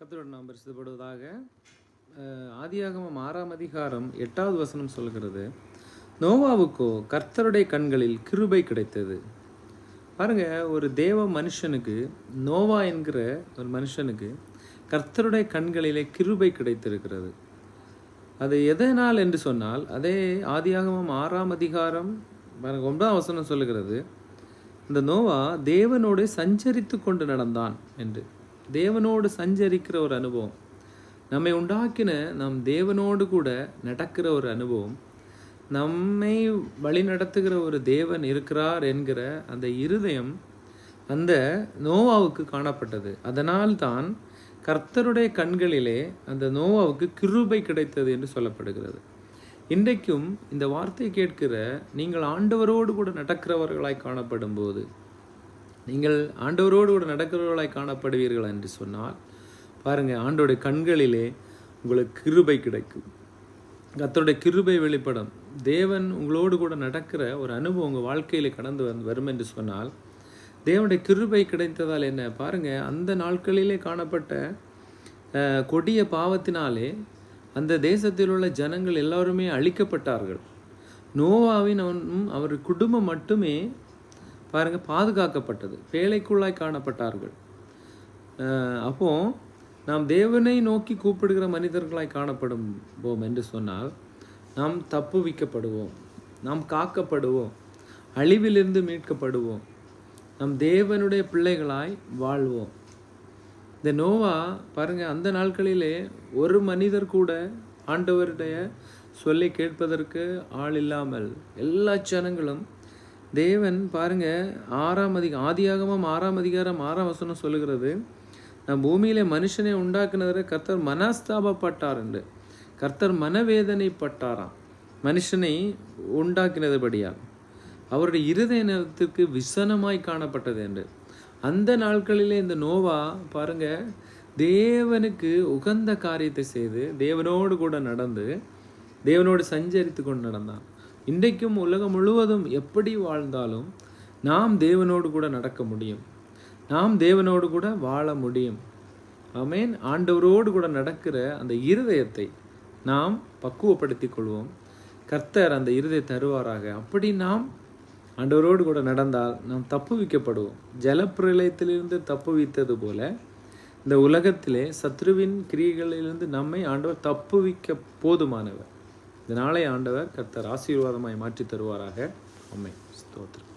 கர்த்தருடைய நாம் பரிசுத்தப்படுவதாக. ஆதியாகமம் 6ஆம் அதிகாரம் 8வது வசனம் சொல்கிறது, நோவாவுக்கோ கர்த்தருடைய கண்களில் கிருபை கிடைத்தது. பாருங்க, ஒரு தேவ மனுஷனுக்கு, நோவா என்கிற ஒரு மனுஷனுக்கு கர்த்தருடைய கண்களிலே கிருபை கிடைத்திருக்கிறது. அது எதனால் என்று சொன்னால், அதே ஆதியாகமம் 6ஆம் அதிகாரம் 9ஆம் வசனம் சொல்லுகிறது, இந்த நோவா தேவனோடு சஞ்சரித்து கொண்டு நடந்தான் என்று. தேவனோடு சஞ்சரிக்கிற ஒரு அனுபவம், நம்மை உண்டாக்கின நம் தேவனோடு கூட நடக்கிற ஒரு அனுபவம், நம்மை வழி நடத்துகிற ஒரு தேவன் இருக்கிறார் என்கிற அந்த இருதயம் அந்த நோவாவுக்கு காணப்பட்டது. அதனால் தான் கர்த்தருடைய கண்களிலே அந்த நோவாவுக்கு கிருபை கிடைத்தது என்று சொல்லப்படுகிறது. இன்றைக்கும் இந்த வார்த்தை கேட்கிற நீங்கள் ஆண்டவரோடு கூட நடக்கிறவர்களாய் காணப்படும் போது, நீங்கள் ஆண்டவரோடு கூட நடக்கிறவர்களாய் காணப்படுவீர்கள் என்று சொன்னால், பாருங்கள், ஆண்டோடைய கண்களிலே உங்களுக்கு கிருபை கிடைக்கும். கர்த்தருடைய கிருபை வெளிப்படும். தேவன் உங்களோடு கூட நடக்கிற ஒரு அனுபவம் உங்கள் வாழ்க்கையில் கடந்து வரும் என்று சொன்னால், தேவனுடைய கிருபை கிடைத்ததால் என்ன பாருங்கள், அந்த நாட்களிலே காணப்பட்ட கொடிய பாவத்தினாலே அந்த தேசத்தில் உள்ள ஜனங்கள் எல்லாருமே அழிக்கப்பட்டார்கள். நோவாவின் அவர் குடும்பம் மட்டுமே பாருங்கள் பாதுகாக்கப்பட்டது, பேழைக்குள்ளாய் காணப்பட்டார்கள். அப்போ நாம் தேவனை நோக்கி கூப்பிடுகிற மனிதர்களாய் காணப்படுவோம் என்று சொன்னால், நாம் தப்புவிக்கப்படுவோம், நாம் காக்கப்படுவோம், அழிவிலிருந்து மீட்கப்படுவோம், நம் தேவனுடைய பிள்ளைகளாய் வாழ்வோம். இந்த நோவா பாருங்கள், அந்த நாட்களிலே ஒரு மனிதர் கூட ஆண்டவருடைய சொல்லை கேட்பதற்கு ஆள் இல்லாமல் எல்லா ஜனங்களும் தேவன் பாருங்கள், ஆதியாகமம் 6ஆம் அதிகாரம் 6ஆம் வசனம் சொல்லுகிறது, நம் பூமியிலே மனுஷனை உண்டாக்குனதை கர்த்தர் மனஸ்தாபப்பட்டார் என்று. கர்த்தர் மனவேதனைப்பட்டாராம் மனுஷனை உண்டாக்கினதுபடியால். அவருடைய இருதயத்திற்கு விசனமாய் காணப்பட்டது என்று. அந்த நாட்களிலே இந்த நோவா பாருங்க, தேவனுக்கு உகந்த காரியத்தை செய்து தேவனோடு கூட நடந்து தேவனோடு சஞ்சரித்து கொண்டு நடந்தான். இன்றைக்கும் உலகம் முழுவதும் எப்படி வாழ்ந்தாலும் நாம் தேவனோடு கூட நடக்க முடியும், நாம் தேவனோடு கூட வாழ முடியும். ஆமென். ஆண்டவரோடு கூட நடக்கிற அந்த இருதயத்தை நாம் பக்குவப்படுத்திக் கொள்வோம். கர்த்தர் அந்த இருதயத்தை தருவாராக. அப்படி நாம் ஆண்டவரோடு கூட நடந்தால் நாம் தப்புவிக்கப்படுவோம். ஜலப்பிரளயத்திலிருந்து தப்புவித்தது போல இந்த உலகத்திலே சத்ருவின் கிரியைகளிலிருந்து நம்மை ஆண்டவர் தப்புவிக்க போதுமானவர். இதனாலே ஆண்டவர் கர்த்தர் ஆசீர்வாதமாய் மாற்றி தருவாராக. ஆமென். ஸ்தோத்திரம்.